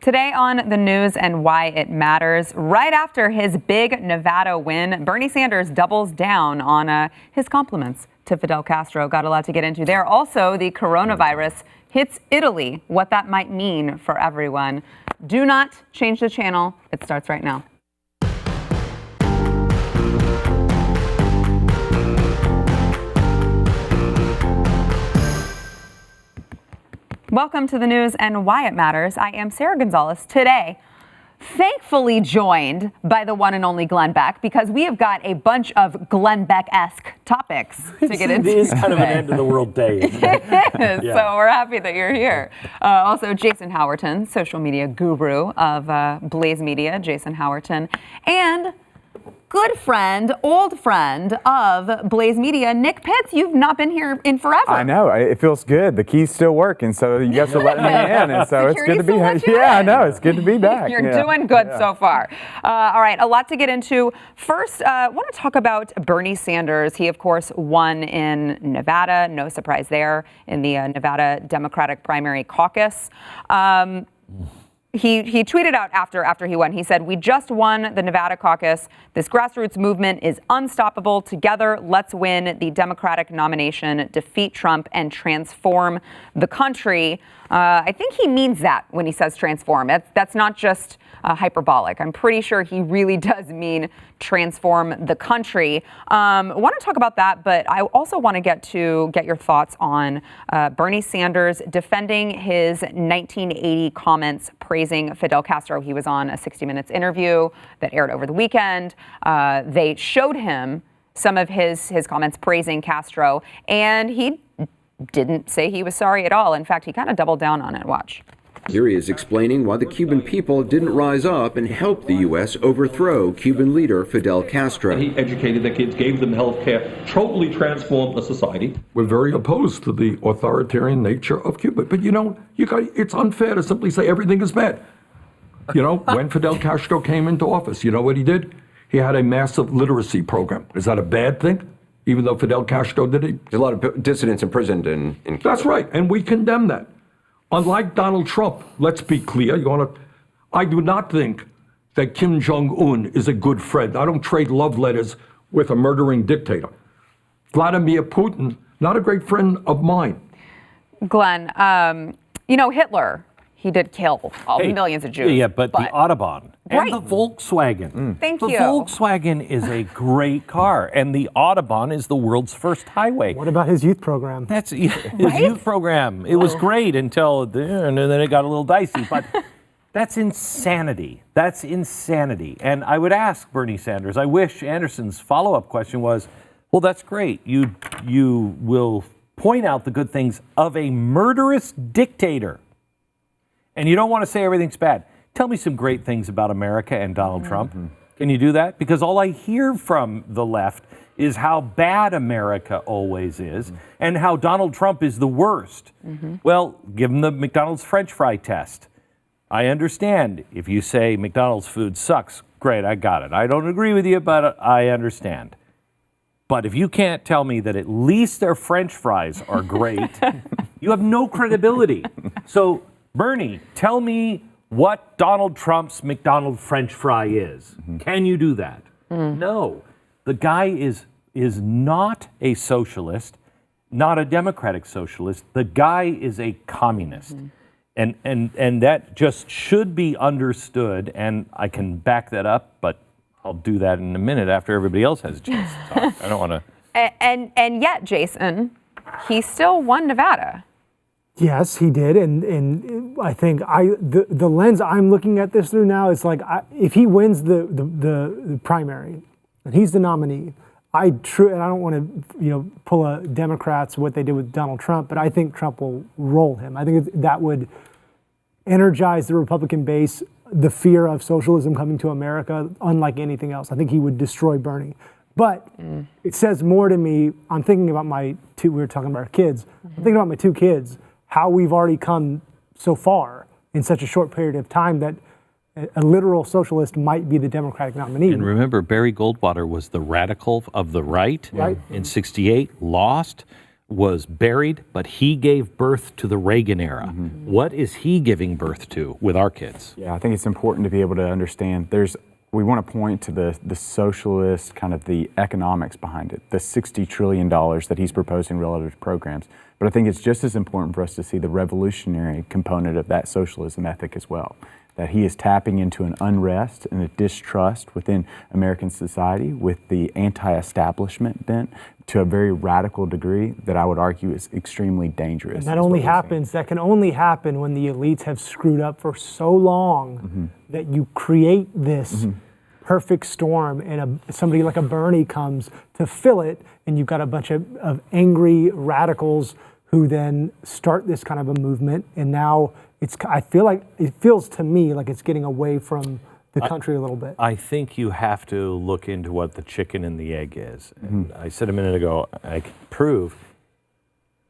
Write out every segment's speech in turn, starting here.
Today on the news and why it matters, right after his big Nevada win, Bernie Sanders doubles down on his compliments to Fidel Castro. Got a lot to get into there. Also, the coronavirus hits Italy, what that might mean for everyone. Do not change the channel. It starts right now. Welcome to the news and why it matters. I am Sarah Gonzalez, today thankfully joined by the one and only Glenn Beck, because we have got a bunch of Glenn Beck-esque topics to get into. It is kind of an end of the world day, isn't it? It is, yeah. So we're happy that you're here. Also, Jason Howerton, social media guru of Blaze Media, Jason Howerton, and good friend, old friend of Blaze Media, Nick Pitts. You've not been here in forever. I know. It feels good. The keys still work, and so you guys are letting me in, and so it's good to be here. Yeah, I know. It's good to be back. You're doing good so far. All right, a lot to get into. First, I want to talk about Bernie Sanders. He, of course, won in Nevada. No surprise there in the Nevada Democratic Primary Caucus. He tweeted out after he won. He said, "We just won the Nevada caucus. This grassroots movement is unstoppable. Together, let's win the Democratic nomination, defeat Trump, and transform the country." I think he means that when he says transform. That's not just hyperbolic. I'm pretty sure he really does mean transform the country. I want to talk about that, but I also want to get your thoughts on Bernie Sanders defending his 1980 comments praising Fidel Castro. He was on a 60 Minutes interview that aired over the weekend. They showed him some of his comments praising Castro, and he didn't say he was sorry at all. In fact, he kind of doubled down on it. Watch. Here he is explaining why the Cuban people didn't rise up and help the U.S. overthrow Cuban leader Fidel Castro. He educated the kids, gave them health care, totally transformed the society. We're very opposed to the authoritarian nature of Cuba. But it's unfair to simply say everything is bad. When Fidel Castro came into office, you know what he did? He had a massive literacy program. Is that a bad thing? Even though Fidel Castro did it? There's a lot of dissidents imprisoned in Cuba. That's right, and we condemn that. Unlike Donald Trump, let's be clear, I do not think that Kim Jong-un is a good friend. I don't trade love letters with a murdering dictator. Vladimir Putin, not a great friend of mine. Glenn, Hitler, he did kill millions of Jews. Yeah, but the Autobahn and the Volkswagen. Thank you. The Volkswagen is a great car, and the Autobahn is the world's first highway. What about his youth program? That's his youth program. It was great until and then it got a little dicey. But that's insanity. That's insanity. And I would ask Bernie Sanders, I wish Anderson's follow-up question was, well, that's great. You will point out the good things of a murderous dictator. And you don't want to say everything's bad. Tell me some great things about America and Donald Trump. Can you do that? Because all I hear from the left is how bad America always is and how Donald Trump is the worst. Well, give him the McDonald's French fry test. I understand if you say McDonald's food sucks. Great, I got it. I don't agree with you, but I understand. But if you can't tell me that at least their French fries are great, you have no credibility. So, Bernie, tell me what Donald Trump's McDonald's French fry is. Can you do that? No. The guy is not a socialist, not a democratic socialist. The guy is a communist. And that just should be understood, and I can back that up, but I'll do that in a minute after everybody else has a chance to talk. I don't want to... And yet, Jason, he still won Nevada. Yes, he did, and I think the lens I'm looking at this through now is like, if he wins the primary and he's the nominee, and I don't want to pull a Democrats what they did with Donald Trump, but I think Trump will roll him. I think that would energize the Republican base, the fear of socialism coming to America, unlike anything else. I think he would destroy Bernie. But it says more to me. I'm thinking about we were talking about our kids. I'm thinking about my two kids, how we've already come so far in such a short period of time that a literal socialist might be the Democratic nominee. And remember, Barry Goldwater was the radical of the right in '68, lost. was buried, but he gave birth to the Reagan era. What is he giving birth to with our kids? Yeah, I think it's important to be able to understand we want to point to the socialist kind of the economics behind it, the $60 trillion that he's proposing relative to programs. But I think it's just as important for us to see the revolutionary component of that socialism ethic as well, that he is tapping into an unrest and a distrust within American society with the anti-establishment bent to a very radical degree that I would argue is extremely dangerous. And that can only happen when the elites have screwed up for so long that you create this perfect storm and somebody like a Bernie comes to fill it, and you've got a bunch of angry radicals who then start this kind of a movement. And now it feels to me like it's getting away from the country a little bit. I think you have to look into what the chicken and the egg is. And I said a minute ago, I can prove.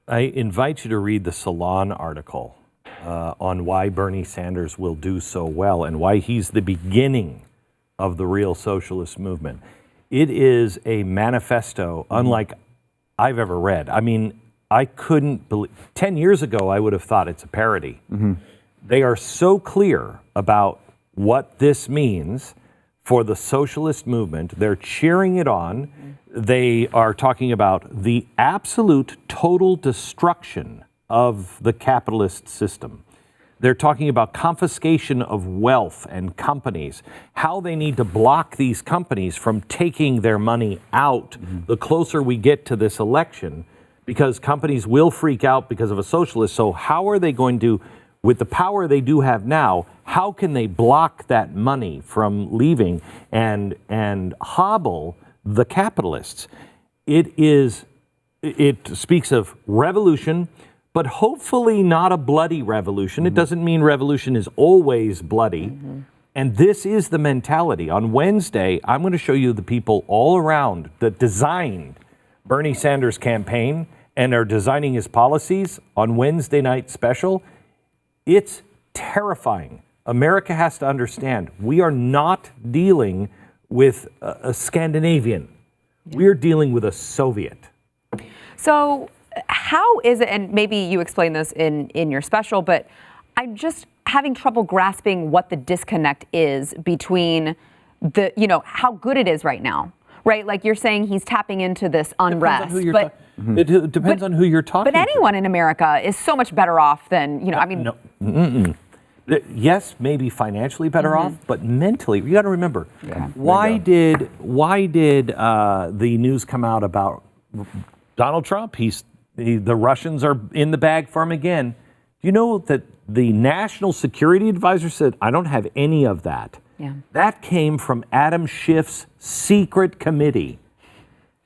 I invite you to read the Salon article on why Bernie Sanders will do so well and why he's the beginning of the real socialist movement. It is a manifesto unlike I've ever read. I mean, I couldn't believe, 10 years ago, I would have thought it's a parody. They are so clear about what this means for the socialist movement. They're cheering it on. They are talking about the absolute total destruction of the capitalist system. They're talking about confiscation of wealth and companies, how they need to block these companies from taking their money out the closer we get to this election, because companies will freak out because of a socialist. So how are they going to, with the power they do have now, how can they block that money from leaving and hobble the capitalists? It speaks of revolution, but hopefully not a bloody revolution. It doesn't mean revolution is always bloody. And this is the mentality. On Wednesday, I'm going to show you the people all around that designed Bernie Sanders' campaign and are designing his policies on Wednesday night special. It's terrifying. America has to understand we are not dealing with a Scandinavian. We're dealing with a Soviet. So how is it, and maybe you explain this in your special, but I'm just having trouble grasping what the disconnect is between how good it is right now. Right, like you're saying, he's tapping into this unrest. It depends on who you're talking to. But anyone in America is so much better off than, No. Yes, maybe financially better off, but mentally, you got to remember, why did the news come out about Donald Trump? The Russians are in the bag for him again. You know that the National Security Advisor said, I don't have any of that. Yeah. That came from Adam Schiff's secret committee.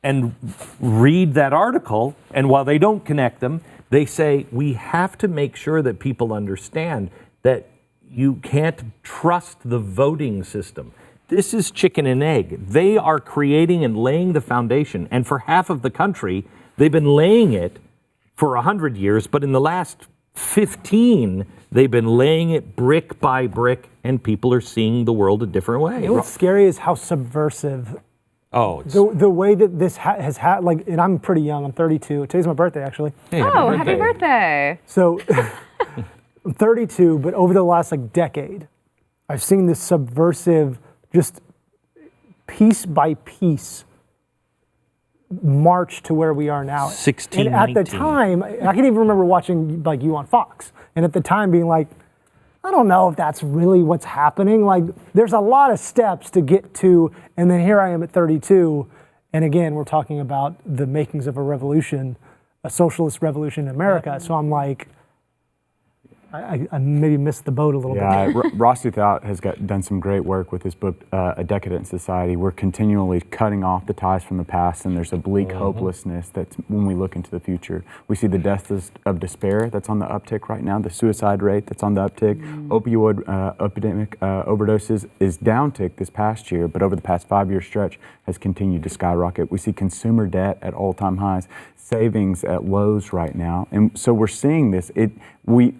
And read that article, and while they don't connect them, they say we have to make sure that people understand that you can't trust the voting system. This is chicken and egg. They are creating and laying the foundation. And for half of the country, they've been laying it for 100 years, but in the last 15, they've been laying it brick by brick, and people are seeing the world a different way. You know what's scary is how subversive the way that this has had, and I'm pretty young, I'm 32. Today's my birthday, actually. Hey, happy birthday. So I'm 32, but over the last decade, I've seen this subversive, just piece by piece, march to where we are now. 16, and at the time, I can even remember watching you on Fox, and at the time being like, I don't know if that's really what's happening. There's a lot of steps to get to, and then here I am at 32, and again, we're talking about the makings of a revolution, a socialist revolution in America. So I'm like, I maybe missed the boat a little bit. Yeah, Ross Douthat has done some great work with his book, A Decadent Society. We're continually cutting off the ties from the past, and there's a bleak hopelessness that's when we look into the future. We see the deaths of despair that's on the uptick right now, the suicide rate that's on the uptick. Opioid epidemic overdoses is downtick this past year, but over the past 5-year stretch has continued to skyrocket. We see consumer debt at all-time highs, savings at lows right now. And so we're seeing this.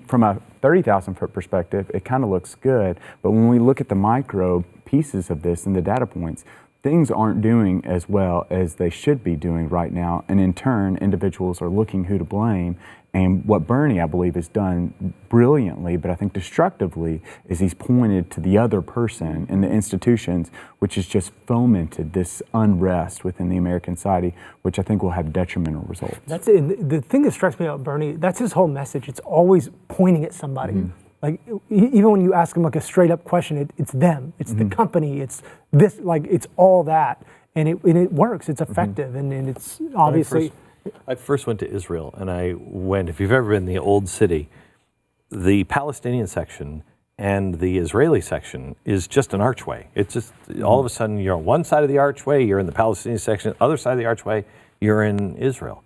From a 30,000 foot perspective, it kind of looks good. But when we look at the micro pieces of this and the data points, things aren't doing as well as they should be doing right now. And in turn, individuals are looking who to blame. And what Bernie, I believe, has done brilliantly, but I think destructively, is he's pointed to the other person and the institutions, which has just fomented this unrest within the American society, which I think will have detrimental results. That's it. The thing that strikes me about Bernie, that's his whole message. It's always pointing at somebody. Like, even when you ask him like a straight up question, it's them, it's the company, it's this, like, it's all that. And it works, it's effective, and it's obviously. I first went to Israel, and I went, if you've ever been in the old city, the Palestinian section and the Israeli section is just an archway. It's just, all of a sudden, you're on one side of the archway, you're in the Palestinian section, other side of the archway, you're in Israel.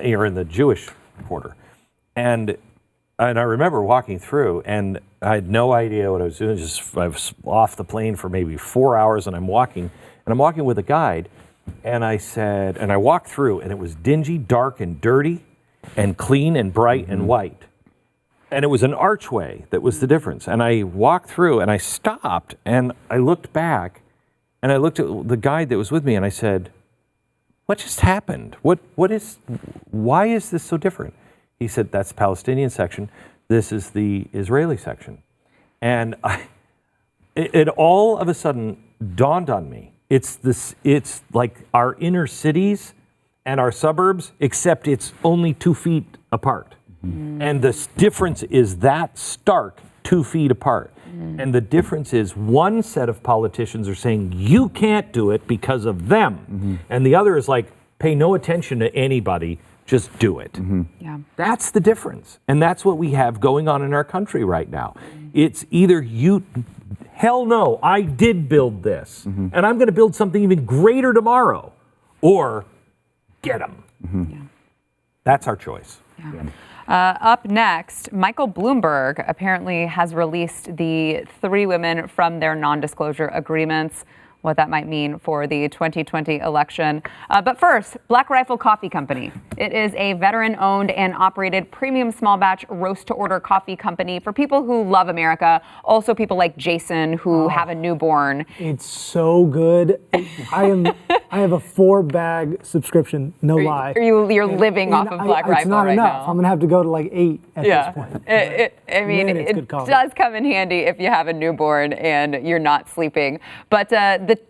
You're in the Jewish quarter. And I remember walking through, and I had no idea what I was doing. I was off the plane for maybe 4 hours, and I'm walking with a guide. And I said, and I walked through, and it was dingy, dark, and dirty, and clean, and bright, and white. And it was an archway that was the difference. And I walked through, and I stopped, and I looked back, and I looked at the guide that was with me, and I said, what just happened? Why is this so different? He said, that's the Palestinian section. This is the Israeli section. And it all of a sudden dawned on me. It's like our inner cities and our suburbs, except it's only 2 feet apart. And the difference is that stark 2 feet apart. And the difference is one set of politicians are saying, you can't do it because of them. And the other is like, pay no attention to anybody, just do it. Yeah. That's the difference. And that's what we have going on in our country right now. It's either you, hell no, I did build this, and I'm going to build something even greater tomorrow, or get them. Yeah. That's our choice. Yeah. Up next, Michael Bloomberg apparently has released the 3 women from their non-disclosure agreements, what that might mean for the 2020 election. But first, Black Rifle Coffee Company. It is a veteran-owned and operated premium small batch roast-to-order coffee company for people who love America, also people like Jason who have a newborn. It's so good. I have a 4-bag subscription, no lie. You're living off of Black Rifle It's not right enough. now. I'm gonna have to go to like 8 at this point. It does come in handy if you have a newborn and you're not sleeping. But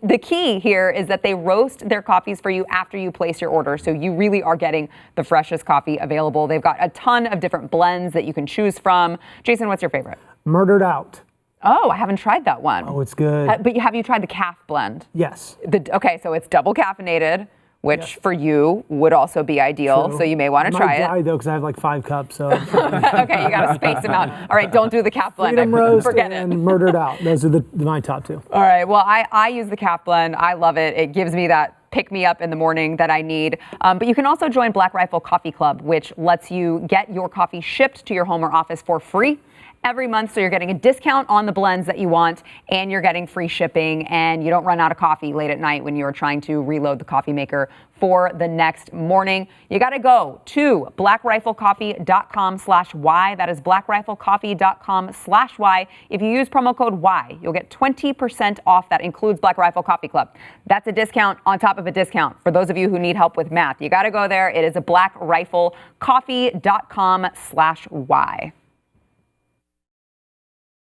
the key here is that they roast their coffees for you after you place your order. So you really are getting the freshest coffee available. They've got a ton of different blends that you can choose from. Jason, what's your favorite? Murdered Out. Oh, I haven't tried that one. Oh, it's good. But have you tried the calf blend? Yes. Okay, so it's double caffeinated, which for you would also be ideal. True. So you may want to try it. I might die though, because I have like 5 cups. So Okay, you got to space them out. All right, don't do the calf blend. Freedom Roast Forget and it. Murdered Out. Those are my top 2. All right, well, I use the calf blend. I love it. It gives me that pick me up in the morning that I need. But you can also join Black Rifle Coffee Club, which lets you get your coffee shipped to your home or office for free every month. So you're getting a discount on the blends that you want, and you're getting free shipping, and you don't run out of coffee late at night when you're trying to reload the coffee maker for the next morning. You got to go to blackriflecoffee.com/Y. That is blackriflecoffee.com/Y. If you use promo code Y, you'll get 20% off. That includes Black Rifle Coffee Club. That's a discount on top of a discount. For those of you who need help with math, you got to go there. It is a blackriflecoffee.com/Y.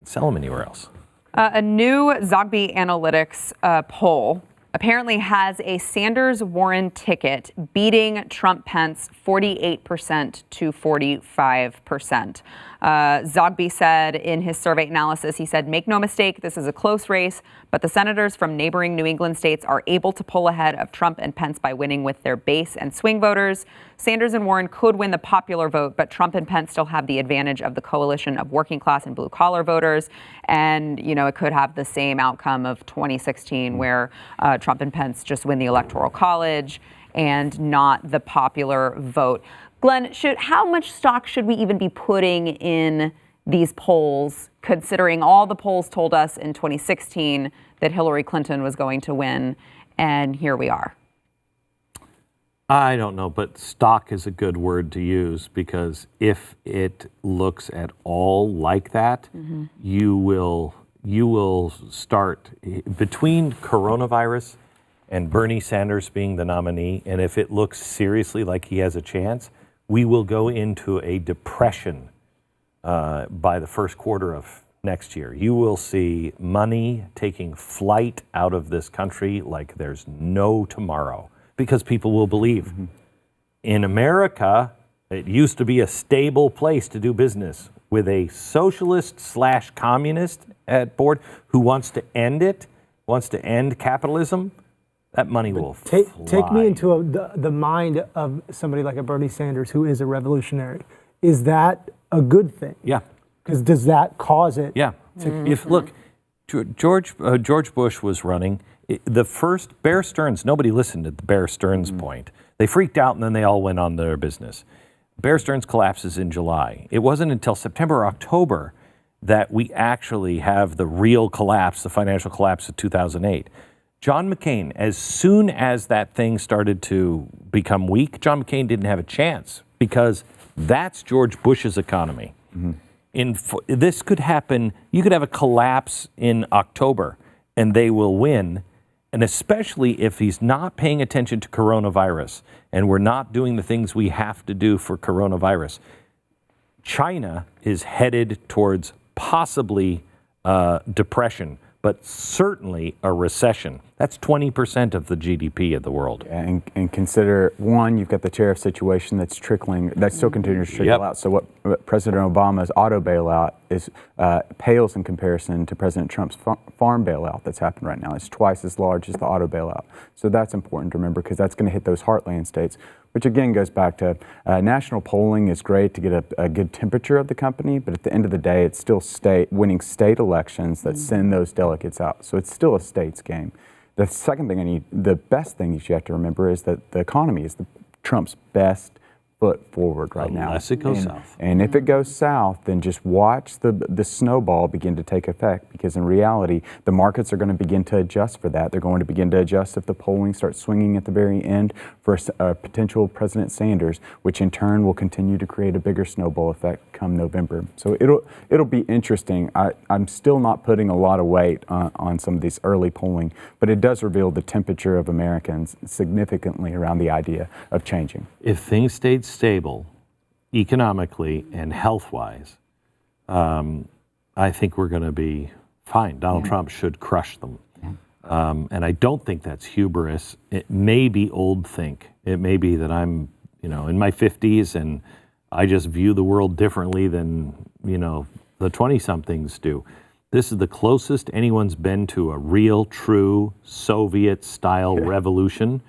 Sell them anywhere else. A new Zogby Analytics poll apparently has a Sanders-Warren ticket beating Trump-Pence 48% to 45%. Zogby said in his survey analysis, he said, make no mistake, this is a close race, but the senators from neighboring New England states are able to pull ahead of Trump and Pence by winning with their base and swing voters. Sanders and Warren could win the popular vote, but Trump and Pence still have the advantage of the coalition of working class and blue collar voters. And, you know, it could have the same outcome of 2016 where Trump and Pence just win the Electoral College and not the popular vote. Glenn, how much stock should we even be putting in these polls, considering all the polls told us in 2016 that Hillary Clinton was going to win, and here we are? I don't know, but stock is a good word to use, because if it looks at all like that, you will start between coronavirus and Bernie Sanders being the nominee, and if it looks seriously like he has a chance, we will go into a depression by the first quarter of next year. You will see money taking flight out of this country like there's no tomorrow, because people will believe. In America, it used to be a stable place to do business. With a socialist/communist at board who wants to end it, wants to end capitalism, that money will fly. Take me into the mind of somebody like a Bernie Sanders who is a revolutionary. Is that a good thing? Yeah. Because does that cause it? Yeah. If look, George Bush was running. The first Bear Stearns, nobody listened to the Bear Stearns point. They freaked out and then they all went on their business. Bear Stearns collapses in July. It wasn't until September or October that we actually have the real collapse, the financial collapse of 2008. John McCain, as soon as that thing started to become weak, John McCain didn't have a chance, because that's George Bush's economy. This could happen, you could have a collapse in October and they will win. And especially if he's not paying attention to coronavirus and we're not doing the things we have to do for coronavirus, China is headed towards possibly depression, but certainly a recession. That's 20% of the GDP of the world. And consider, one, you've got the tariff situation that's trickling, that's still continuing to trickle out. So what President Obama's auto bailout is pales in comparison to President Trump's farm bailout that's happened right now. It's twice as large as the auto bailout. So that's important to remember, because that's going to hit those heartland states, which again goes back to national polling is great to get a good temperature of the company, but at the end of the day, it's still winning state elections that send those delegates out. So it's still a state's game. The second thing the best thing you have to remember is that the economy is Trump's best foot forward right now. Unless it goes south. And if it goes south, then just watch the snowball begin to take effect, because in reality, the markets are going to begin to adjust for that. They're going to begin to adjust if the polling starts swinging at the very end for potential President Sanders, which in turn will continue to create a bigger snowball effect come November. So it'll be interesting. I'm still not putting a lot of weight on some of these early polling, but it does reveal the temperature of Americans significantly around the idea of changing. If things stayed stable economically and health-wise, I think we're going to be fine. Donald Trump should crush them. And I don't think that's hubris. It may be old think. It may be that I'm, in my 50s and I just view the world differently than, the 20-somethings do. This is the closest anyone's been to a real, true Soviet-style revolution.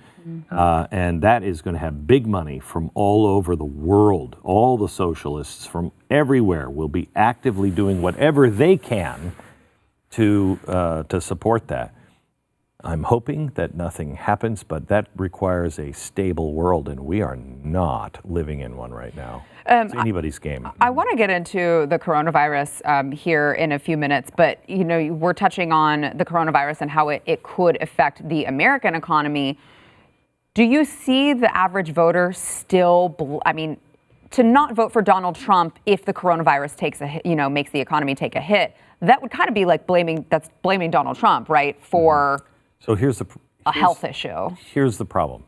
And that is going to have big money from all over the world. All the socialists from everywhere will be actively doing whatever they can to support that. I'm hoping that nothing happens, but that requires a stable world, and we are not living in one right now. It's anybody's game. I want to get into the coronavirus here in a few minutes, but we're touching on the coronavirus and how it could affect the American economy. Do you see the average voter still, to not vote for Donald Trump if the coronavirus takes a hit, makes the economy take a hit? That would kind of be like blaming Donald Trump, right, for here's a health issue. Here's the problem.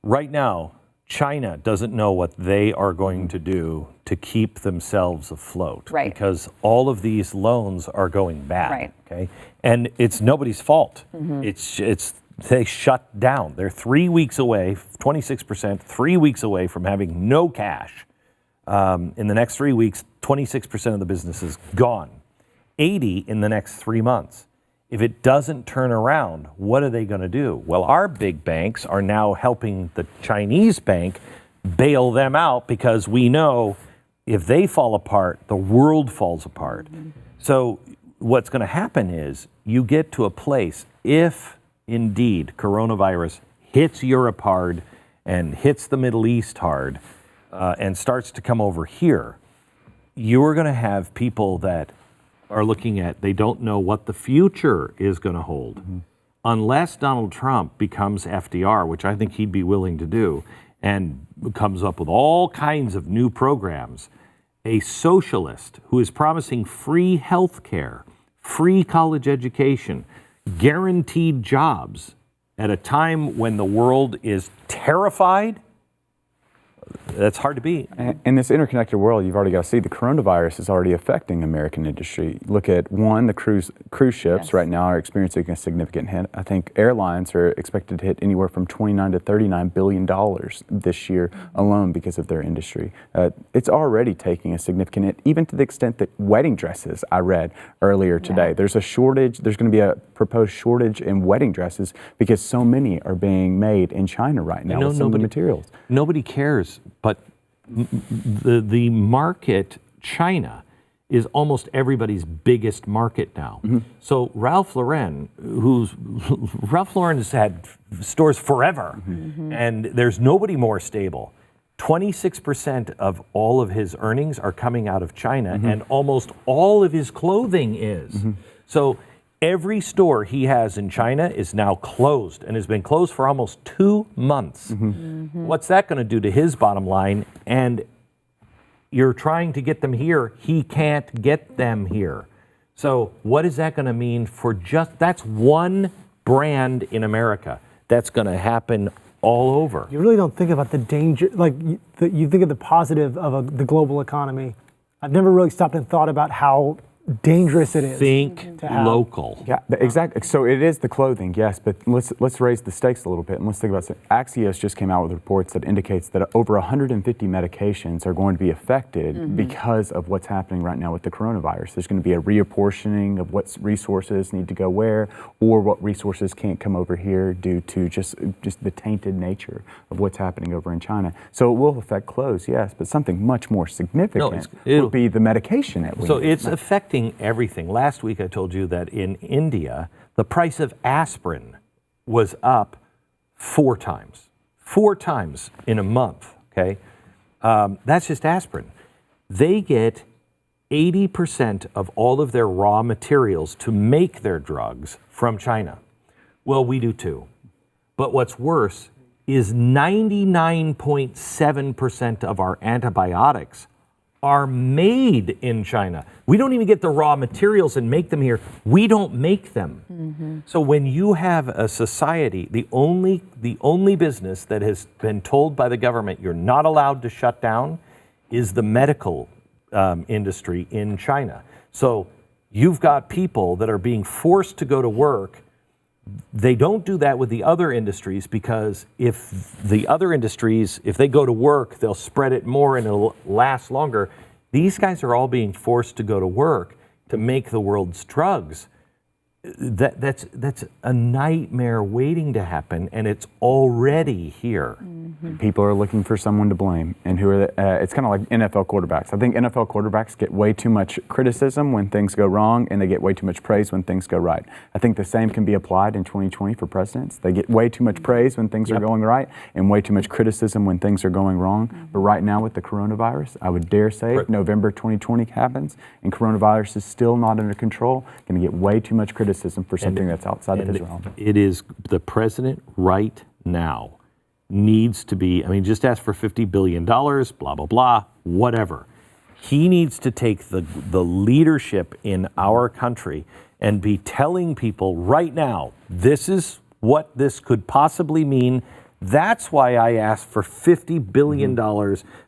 Right now, China doesn't know what they are going to do to keep themselves afloat, right? Because all of these loans are going bad, right? Okay, and it's nobody's fault. It's they shut down. They're 3 weeks away, 26%, 3 weeks away from having no cash. In the next 3 weeks, 26% of the business is gone. 80 in the next 3 months. If it doesn't turn around, what are they going to do? Well, our big banks are now helping the Chinese bank bail them out, because we know if they fall apart, the world falls apart. So what's going to happen is you get to a place, if indeed coronavirus hits Europe hard and hits the Middle East hard and starts to come over here, you're going to have people that are looking at, they don't know what the future is going to hold. Unless Donald Trump becomes FDR, which I think he'd be willing to do, and comes up with all kinds of new programs, a socialist who is promising free health care, free college education, guaranteed jobs, at a time when the world is terrified, that's hard to beat. In this interconnected world, you've already got to see the coronavirus is already affecting American industry. Look at the cruise ships right now are experiencing a significant hit. I think airlines are expected to hit anywhere from $29 to $39 billion this year alone because of their industry. It's already taking a significant hit, even to the extent that wedding dresses, I read earlier today. There's a shortage. There's going to be a proposed shortage in wedding dresses because so many are being made in China right now with some of the materials. Nobody cares, but the market, China, is almost everybody's biggest market now. So Ralph Lauren has had stores forever, and there's nobody more stable. 26% of all of his earnings are coming out of China, and almost all of his clothing is. So every store he has in China is now closed and has been closed for almost 2 months. What's that going to do to his bottom line? And you're trying to get them here. He can't get them here. So what is that going to mean for that's one brand in America that's going to happen all over. You really don't think about the danger, like you think of the positive of the global economy. I've never really stopped and thought about how dangerous it is. Think local. Yeah, exactly. So it is the clothing, yes, but let's raise the stakes a little bit and let's think about it. Axios just came out with reports that indicates that over 150 medications are going to be affected because of what's happening right now with the coronavirus. There's going to be a reapportioning of what resources need to go where, or what resources can't come over here due to just the tainted nature of what's happening over in China. So it will affect clothes, yes, but something much more significant would be the medication that we need. It's affecting everything. Last week I told you that in India, the price of aspirin was up 4 times. 4 times in a month, okay? That's just aspirin. They get 80% of all of their raw materials to make their drugs from China. Well, we do too. But what's worse is 99.7% of our antibiotics are made in China. We don't even get the raw materials and make them here. We don't make them. So when you have a society, the only business that has been told by the government you're not allowed to shut down is the medical industry in China. So you've got people that are being forced to go to work. They don't do that with the other industries because if the other industries, if they go to work, they'll spread it more and it'll last longer. These guys are all being forced to go to work to make the world's drugs. That's a nightmare waiting to happen, and it's already here. People are looking for someone to blame, and who are it's kind of like NFL quarterbacks. I think NFL quarterbacks get way too much criticism when things go wrong, and they get way too much praise when things go right. I think the same can be applied in 2020 for presidents. They get way too much praise when things are going right, and way too much criticism when things are going wrong. But right now with the coronavirus, I would dare say November 2020 happens, and coronavirus is still not under control. Going to get way too much criticism for something that's outside of his realm. It is the president right now needs to be, I mean, just ask for $50 billion, blah, blah, blah, whatever. He needs to take the leadership in our country and be telling people right now, this is what this could possibly mean. That's why I asked for $50 billion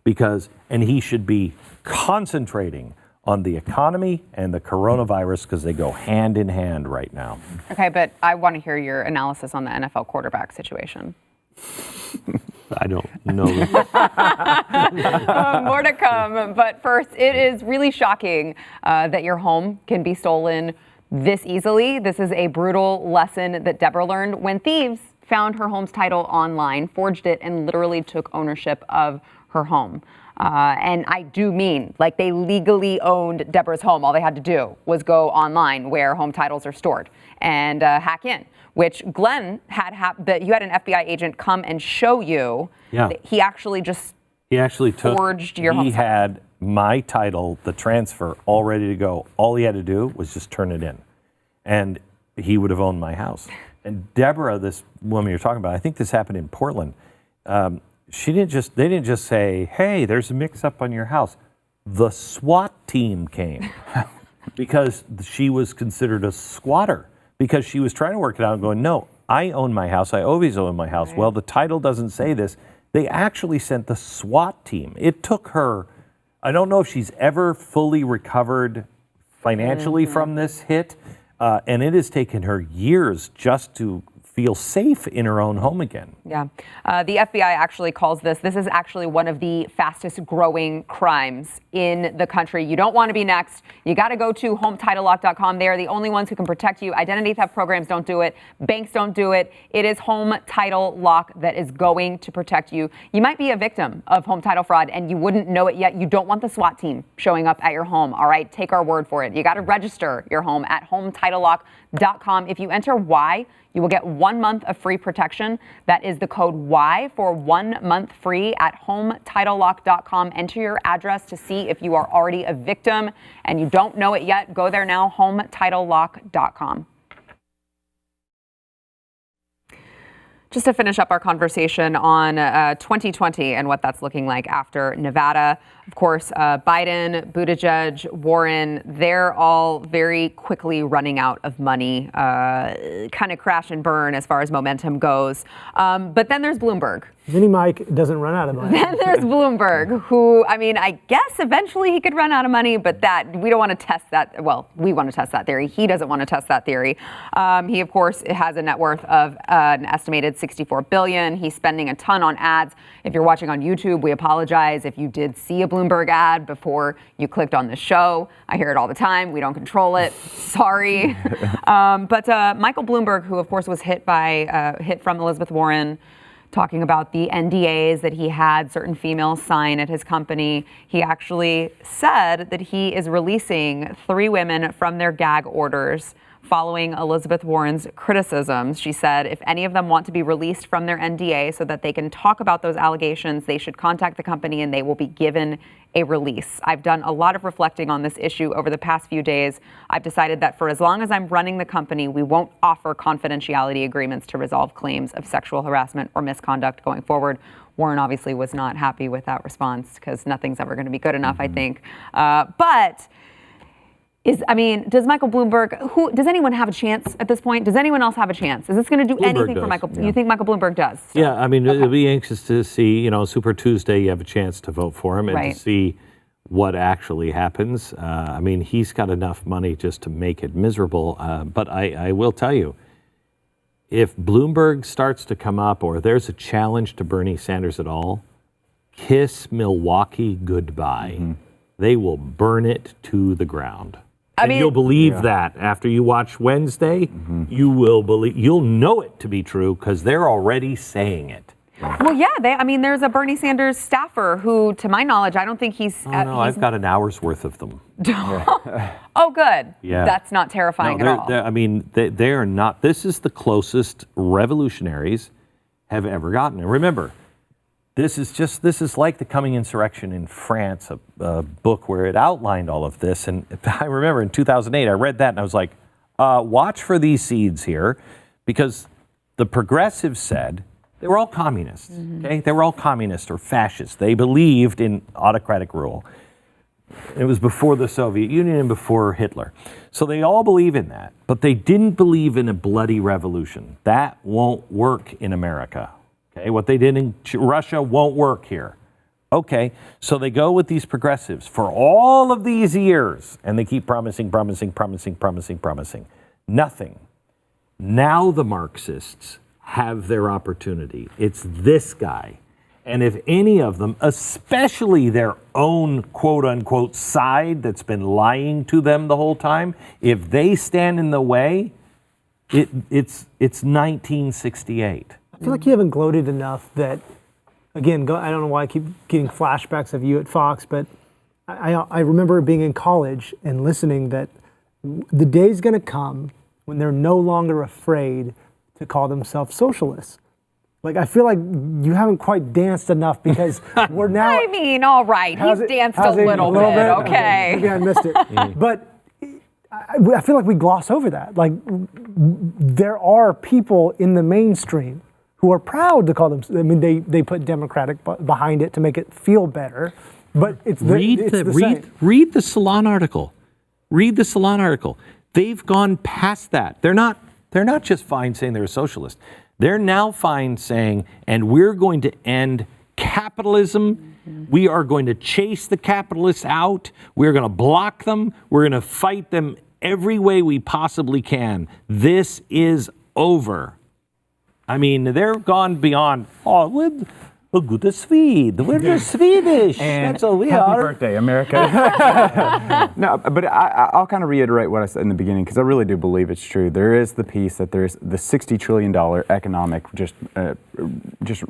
because, and he should be concentrating on the economy and the coronavirus because they go hand in hand right now. Okay, but I want to hear your analysis on the NFL quarterback situation. I don't know. More to come, but first, it is really shocking that your home can be stolen this easily. This is a brutal lesson that Deborah learned when thieves found her home's title online, forged it, and literally took ownership of her home. And I do mean, like, they legally owned Deborah's home. All they had to do was go online where home titles are stored and hack in, which Glenn had you had an FBI agent come and show you. Yeah. That he actually forged your home. He had my title, the transfer, all ready to go. All he had to do was just turn it in, and he would have owned my house. And Deborah, this woman you're talking about, I think this happened in Portland. They didn't just say, hey, there's a mix-up on your house. The SWAT team came because she was considered a squatter because she was trying to work it out and going, no, I own my house. I always own my house. Right. Well, the title doesn't say this. They actually sent the SWAT team. It took her, I don't know if she's ever fully recovered financially from this hit, and it has taken her years just to feel safe in her own home again. Yeah. The FBI actually calls this is actually one of the fastest growing crimes in the country. You don't want to be next. You got to go to HomeTitleLock.com. They are the only ones who can protect you. Identity theft programs don't do it. Banks don't do it. It is Home Title Lock that is going to protect you. You might be a victim of home title fraud and you wouldn't know it yet. You don't want the SWAT team showing up at your home. All right. Take our word for it. You got to register your home at HomeTitleLock.com. If you enter Y, you will get 1 month of free protection. That is the code Y for 1 month free at HomeTitleLock.com. Enter your address to see if you are already a victim and you don't know it yet. Go there now, HomeTitleLock.com. Just to finish up our conversation on 2020 and what that's looking like after Nevada. Of course, Biden, Buttigieg, Warren, they're all very quickly running out of money, kind of crash and burn as far as momentum goes. But then there's Bloomberg. Vinny Mike doesn't run out of money. Then there's Bloomberg, who, I mean, I guess eventually he could run out of money, but that we don't want to test that. Well, we want to test that theory. He doesn't want to test that theory. He, of course, has a net worth of an estimated $64 billion. He's spending a ton on ads. If you're watching on YouTube, we apologize if you did see a Bloomberg ad before you clicked on the show. I hear it all the time. We don't control it. Sorry. But Michael Bloomberg, who, of course, was hit from Elizabeth Warren, talking about the NDAs that he had certain females sign at his company. He actually said that he is releasing 3 women from their gag orders following Elizabeth Warren's criticisms. She said if any of them want to be released from their NDA so that they can talk about those allegations, they should contact the company and they will be given a release. I've done a lot of reflecting on this issue over the past few days. I've decided that for as long as I'm running the company, we won't offer confidentiality agreements to resolve claims of sexual harassment or misconduct going forward. Warren obviously was not happy with that response because nothing's ever going to be good enough, I think. Does Michael Bloomberg, does anyone have a chance at this point? Does anyone else have a chance? Is this going to do anything for Michael? Yeah. You think Michael Bloomberg does? So. Yeah, I mean, it'll be anxious to see, Super Tuesday, you have a chance to vote for him and to see what actually happens. I mean, he's got enough money just to make it miserable. But I will tell you, if Bloomberg starts to come up or there's a challenge to Bernie Sanders at all, kiss Milwaukee goodbye. Mm-hmm. They will burn it to the ground. And you'll believe that after you watch Wednesday, you'll know it to be true because they're already saying it. Well, yeah, there's a Bernie Sanders staffer who, to my knowledge, I don't think he's... I've got an hour's worth of them. Oh, good. Yeah. That's not terrifying at all. They are not... This is the closest revolutionaries have ever gotten. And remember, this is like the coming insurrection in France, a book where it outlined all of this. And I remember in 2008, I read that and I was like, watch for these seeds here, because the progressives said they were all communists. Okay, they were all communist or fascist. They believed in autocratic rule. It was before the Soviet Union and before Hitler. So they all believe in that, but they didn't believe in a bloody revolution. That won't work in America. Okay, what they did in Russia won't work here. Okay, so they go with these progressives for all of these years, and they keep promising. Nothing. Now the Marxists have their opportunity. It's this guy. And if any of them, especially their own quote-unquote side that's been lying to them the whole time, if they stand in the way, it's 1968. I feel like you haven't gloated enough that, again, I don't know why I keep getting flashbacks of you at Fox, but I remember being in college and listening that the day's going to come when they're no longer afraid to call themselves socialists. Like, I feel like you haven't quite danced enough because we're now... all right, he's danced a little bit, okay. Maybe I missed it. But I feel like we gloss over that. Like, there are people in the mainstream who are proud to call them... they put Democratic behind it to make it feel better, but it's the same. Read the Salon article. Read the Salon article. They've gone past that. They're not They're not just fine saying they're a socialist. They're now fine saying, and we're going to end capitalism. We are going to chase the capitalists out. We're going to block them. We're going to fight them every way we possibly can. This is over. I mean, they're gone beyond, we're good to Swede. We're just Swedish. And that's all we happy are. birthday, America. No, but I'll kind of reiterate what I said in the beginning, because I really do believe it's true. There is the piece that there's the $60 trillion economic just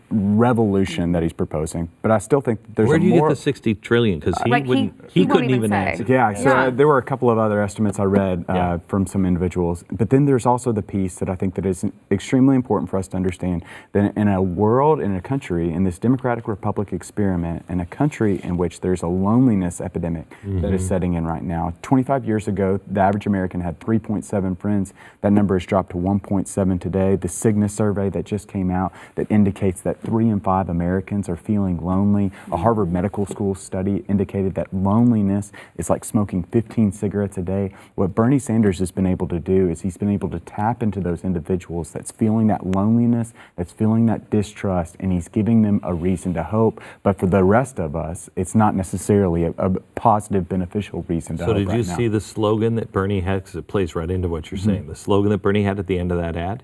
revolution that he's proposing. But I still think there's Where a do you more... get the 60 trillion? Because he won't couldn't even even say. answer. Yeah, so there were a couple of other estimates I read from some individuals. But then there's also the piece that I think that is extremely important for us to understand, that in a world, in a country, in this democratic republic experiment, in a country in which there's a loneliness epidemic that is setting in right now. 25 years ago, the average American had 3.7 friends. That number has dropped to 1.7 today. The Cigna survey that just came out that indicates that 3 in 5 Americans are feeling lonely. A Harvard Medical School study indicated that loneliness is like smoking 15 cigarettes a day. What Bernie Sanders has been able to do is he's been able to tap into those individuals that's feeling that loneliness, that's feeling that distrust, and he's giving them a reason to hope. But for the rest of us, it's not necessarily a positive, beneficial reason to hope. So did you right see the slogan that Bernie had? Because it plays right into what you're saying. The slogan that Bernie had at the end of that ad?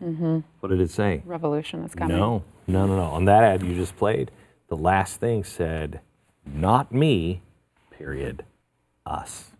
What did it say? Revolution is coming. No. On that ad you just played, the last thing said, not me, period, us.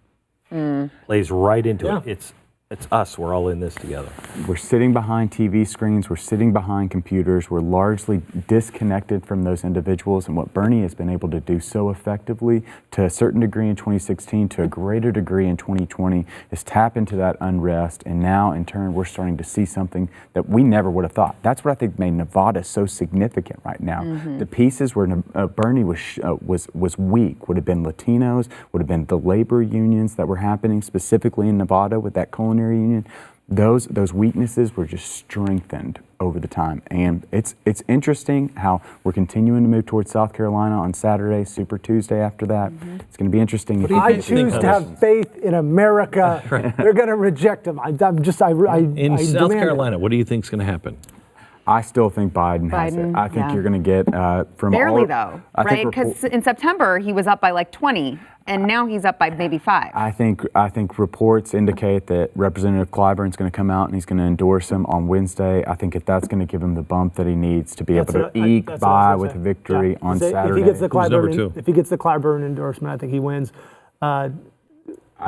Plays right into it. It's us. We're all in this together. We're sitting behind TV screens. We're sitting behind computers. We're largely disconnected from those individuals. And what Bernie has been able to do so effectively, to a certain degree in 2016, to a greater degree in 2020, is tap into that unrest. And now, in turn, we're starting to see something that we never would have thought. That's what I think made Nevada so significant right now. The pieces where Bernie was weak would have been Latinos, would have been the labor unions that were happening specifically in Nevada with that culinary union. Those weaknesses were just strengthened over the time. And it's interesting how we're continuing to move towards South Carolina on Saturday, Super Tuesday after that. It's going to be interesting. I choose to have faith in America. They're going to reject him. In I South demand it. Carolina, what do you think is going to happen? I still think Biden has it. I think you're going to get from Barely all, though, I right? think Because in September he was up by like 20, and now he's up by maybe 5. I think reports indicate that Representative Clyburn's going to come out and he's going to endorse him on Wednesday. I think if that's going to give him the bump that he needs to be able to eke by with a victory on Saturday. If he gets the number two? Clyburn, if he gets the Clyburn endorsement, I think he wins. I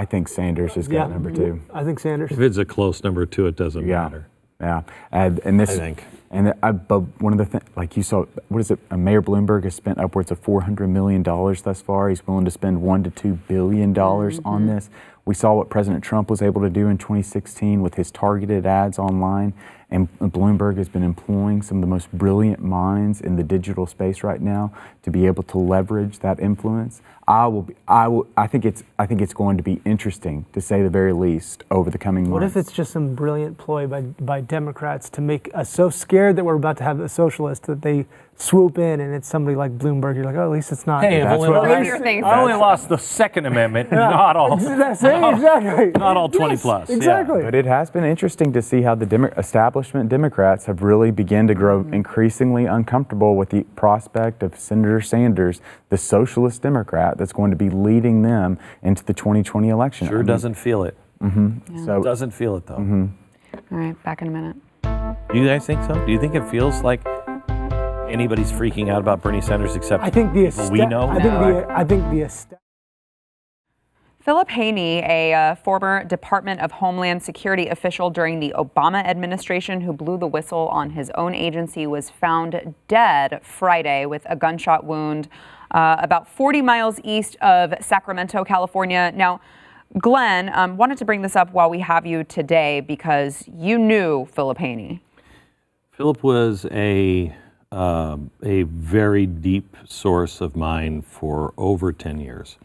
think Sanders has got number 2. I think Sanders. If it's a close number 2, it doesn't matter. Yeah, and this. I think. But one of the things, like you saw, what is it? Mayor Bloomberg has spent upwards of $400 million thus far. He's willing to spend $1 to $2 billion on this. We saw what President Trump was able to do in 2016 with his targeted ads online. And Bloomberg has been employing some of the most brilliant minds in the digital space right now to be able to leverage that influence. I think it's going to be interesting, to say the very least, over the coming months. What if it's just some brilliant ploy by Democrats to make us so scared that we're about to have a socialist that they swoop in and it's somebody like Bloomberg? You're like, oh, at least it's not. Hey, That's what I only lost the Second Amendment, not all. Exactly. Not all 20 plus. Exactly. But it has been interesting to see how the establishment Democrats have really begun to grow increasingly uncomfortable with the prospect of Senator Sanders, the socialist Democrat, that's going to be leading them into the 2020 election. Sure doesn't feel it. So Doesn't feel it though. All right, back in a minute. Do you guys think so? Do you think it feels like anybody's freaking out about Bernie Sanders except I think the people we know? I think the Philip Haney, a former Department of Homeland Security official during the Obama administration who blew the whistle on his own agency, was found dead Friday with a gunshot wound about 40 miles east of Sacramento, California. Now, Glenn, wanted to bring this up while we have you today because you knew Philip Haney. Philip was a very deep source of mine for over 10 years.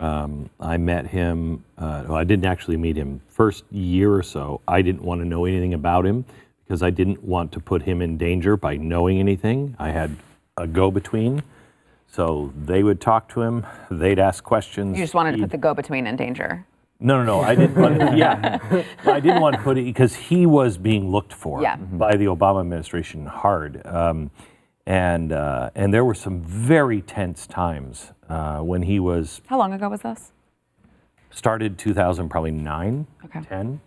I met him, I didn't actually meet him. First year or so, I didn't want to know anything about him because I didn't want to put him in danger by knowing anything. I had a go-between. So they would talk to him, they'd ask questions. You just wanted to put the go-between in danger. No. I didn't want to, I didn't want to put it because he was being looked for by the Obama administration hard. And there were some very tense times when he was. How long ago was this? Started 2000, probably 9, Okay. 10.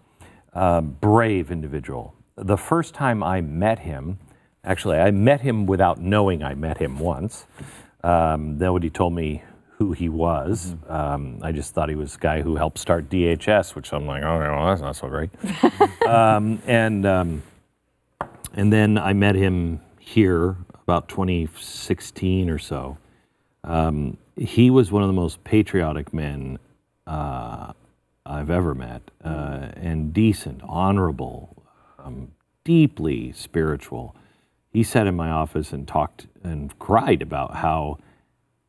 Brave individual. The first time I met him, actually, I met him without knowing I met him once. Nobody told me who he was. I just thought he was a guy who helped start DHS, which I'm like, okay, well, that's not so great. And then I met him here about 2016 or so. He was one of the most patriotic men I've ever met, and decent, honorable, deeply spiritual. He sat in my office and talked and cried about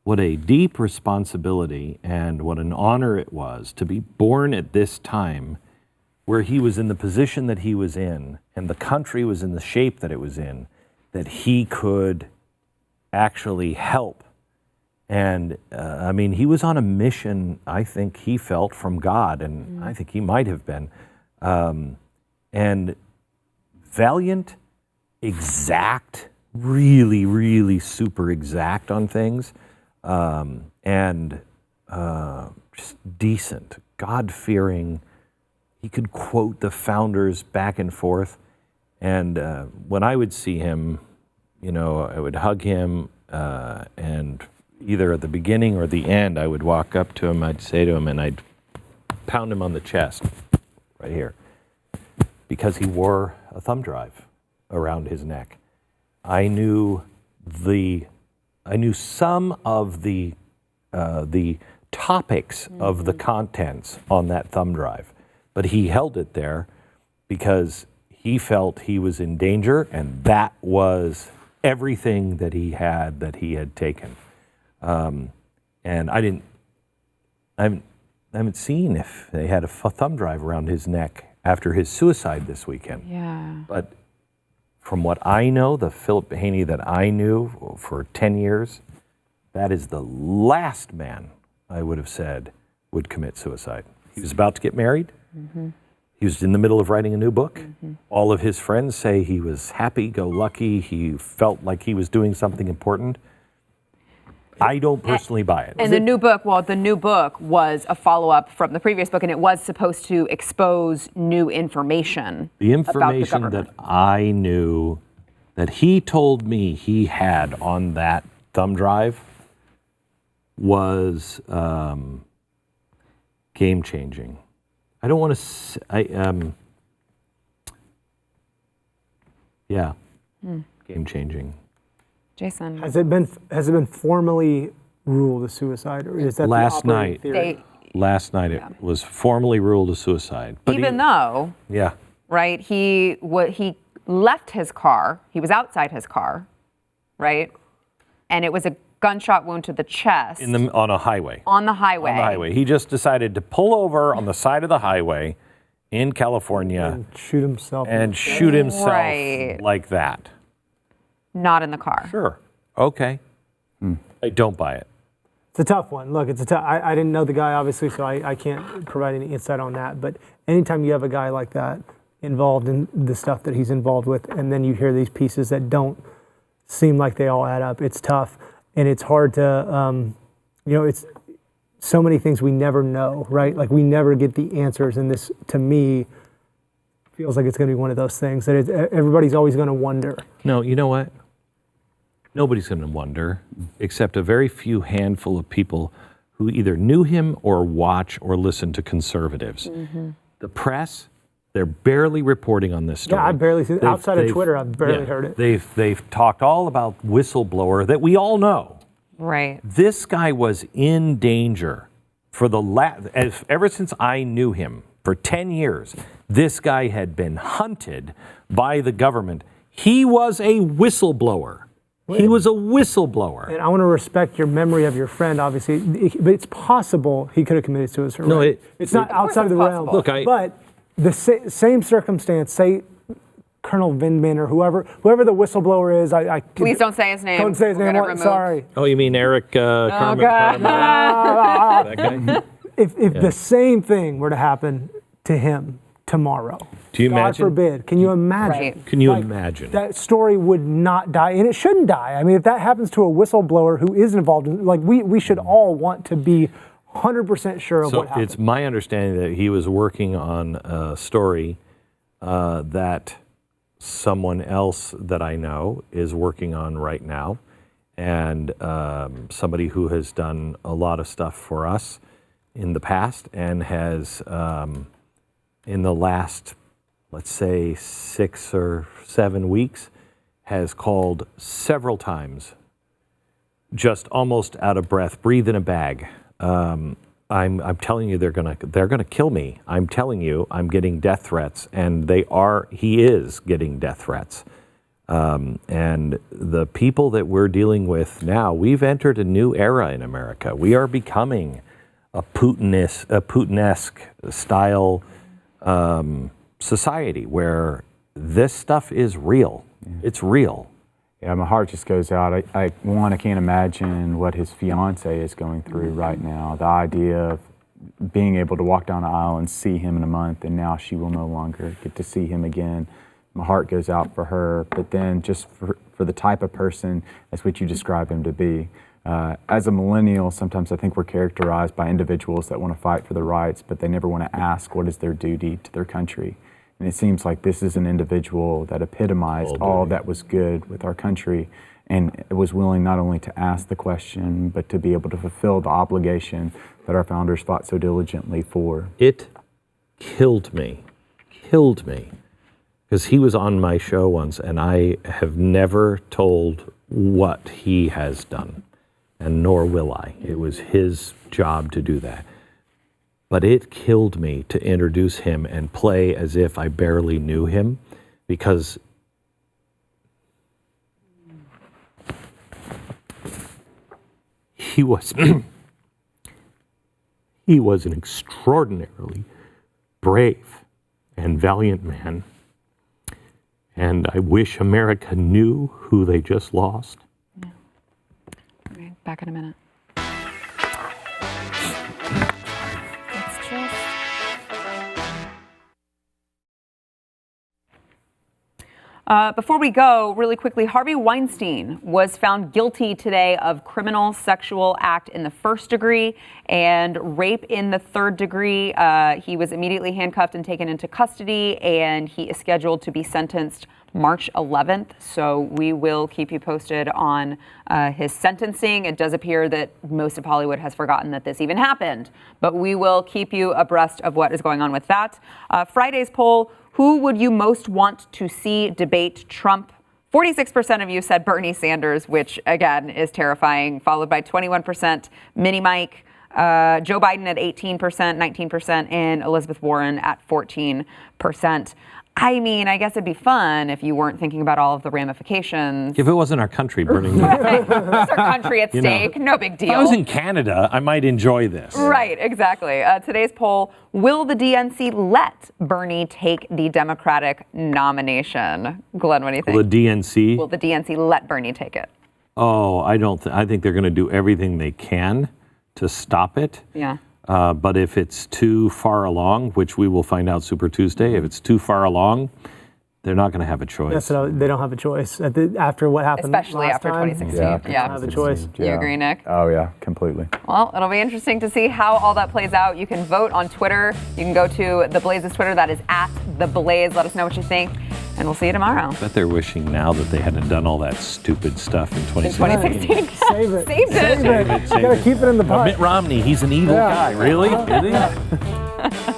what a deep responsibility and what an honor it was to be born at this time where he was in the position that he was in and the country was in the shape that it was in, that he could actually help. And I mean, he was on a mission, I think he felt, from God, and I think he might have been. And valiant, exact, really, really super exact on things, and just decent, God-fearing. He could quote the founders back and forth. And when I would see him, I would hug him, and either at the beginning or the end, I would walk up to him, I'd say to him, and I'd pound him on the chest, right here, because he wore a thumb drive around his neck. I knew some of the topics of the contents on that thumb drive, but he held it there because he felt he was in danger, and that was everything that he had taken. And I haven't seen if they had a thumb drive around his neck after his suicide this weekend. Yeah. But from what I know, the Philip Haney that I knew for 10 years, that is the last man I would have said would commit suicide. He was about to get married. He was in the middle of writing a new book. All of his friends say he was happy-go-lucky. He felt like he was doing something important. I don't personally buy it. And the new book was a follow-up from the previous book, and it was supposed to expose new information. The information that I knew, that he told me he had on that thumb drive, was game-changing. I don't want to. Game-changing. Jason. Has it been formally ruled a suicide, or is that last the operating night? theory? Last night it was formally ruled a suicide. But Even though, yeah, right, he left his car. He was outside his car, right, and it was a gunshot wound to the chest on a highway. On the highway. On the highway. He just decided to pull over on the side of the highway in California And shoot himself. Right. like that. Not in the car. Sure. Okay. I don't buy it. It's a tough one. Look, I didn't know the guy, obviously, so I can't provide any insight on that. But anytime you have a guy like that involved in the stuff that he's involved with, and then you hear these pieces that don't seem like they all add up, it's tough. And it's hard to, it's so many things we never know, right? Like we never get the answers. And this, to me, feels like it's going to be one of those things that everybody's always going to wonder. No, you know what? Nobody's going to wonder, except a very few handful of people who either knew him or watch or listen to conservatives. The press, they're barely reporting on this story. Yeah, I barely see it. Outside of Twitter, I've barely heard it. They've talked all about whistleblower that we all know. Right. This guy was in danger for ever since I knew him for 10 years. This guy had been hunted by the government. He was a whistleblower. He was a whistleblower. And I want to respect your memory of your friend, obviously, but it's possible he could have committed suicide. No, right? it's not outside of the realm. Look, but the same circumstance, say Colonel Vindman or whoever the whistleblower is, Please don't say his name. Don't say his name. Sorry. Oh, you mean Eric Carmen? God. That guy? if the same thing were to happen to him tomorrow, do you God imagine? forbid, can you imagine? Right. Can you imagine? That story would not die, and it shouldn't die. I mean, if that happens to a whistleblower who is involved, we should all want to be 100% sure of what happened. It's my understanding that he was working on a story that someone else that I know is working on right now, and somebody who has done a lot of stuff for us in the past and has, in the last, let's say, 6 or 7 weeks, has called several times, just almost out of breath, breathe in a bag. I'm telling you, they're gonna kill me. I'm telling you, I'm getting death threats, and he is getting death threats. And the people that we're dealing with now, we've entered a new era in America. We are becoming a Putin-esque style society where this stuff is real. Yeah. It's real. Yeah, my heart just goes out. I can't imagine what his fiance is going through right now. The idea of being able to walk down the aisle and see him in a month, and now she will no longer get to see him again. My heart goes out for her, but then just for the type of person as which you describe him to be. As a millennial, sometimes I think we're characterized by individuals that want to fight for their rights, but they never want to ask what is their duty to their country. And it seems like this is an individual that epitomized all that was good with our country, and was willing not only to ask the question, but to be able to fulfill the obligation that our founders fought so diligently for. It killed me, because he was on my show once, and I have never told what he has done, and nor will I. It was his job to do that. But it killed me to introduce him and play as if I barely knew him, because he was he was an extraordinarily brave and valiant man. And I wish America knew who they just lost. Yeah. Okay, back in a minute. Before we go, really quickly, Harvey Weinstein was found guilty today of criminal sexual act in the 1st degree and rape in the 3rd degree. He was immediately handcuffed and taken into custody, and he is scheduled to be sentenced March 11th. So we will keep you posted on his sentencing. It does appear that most of Hollywood has forgotten that this even happened, but we will keep you abreast of what is going on with that. Friday's poll: who would you most want to see debate Trump? 46% of you said Bernie Sanders, which again is terrifying, followed by 21% Mini Mike, Joe Biden at 18%, 19%, and Elizabeth Warren at 14%. I mean, I guess it'd be fun if you weren't thinking about all of the ramifications. If it wasn't our country burning Right. It's our country at stake. No big deal. If I was in Canada, I might enjoy this. Right, exactly. Today's poll: will the DNC let Bernie take the Democratic nomination? Glenn, what do you think? Will the DNC? Will the DNC let Bernie take it? Oh, I don't. I think they're going to do everything they can to stop it. Yeah. But if it's too far along, which we will find out Super Tuesday, if it's too far along, they're not going to have a choice. They don't have a choice after what happened. Especially last after time. 2016. They don't have a choice. You agree, Nick? Oh yeah, completely. Well, it'll be interesting to see how all that plays out. You can vote on Twitter. You can go to The Blaze's Twitter. That is @TheBlaze. Let us know what you think, and we'll see you tomorrow. I bet they're wishing now that they hadn't done all that stupid stuff in 2016. 2016. Save it. Saved it. Save it. You gotta keep it in the pot. Mitt Romney, he's an evil guy. Really? Is he?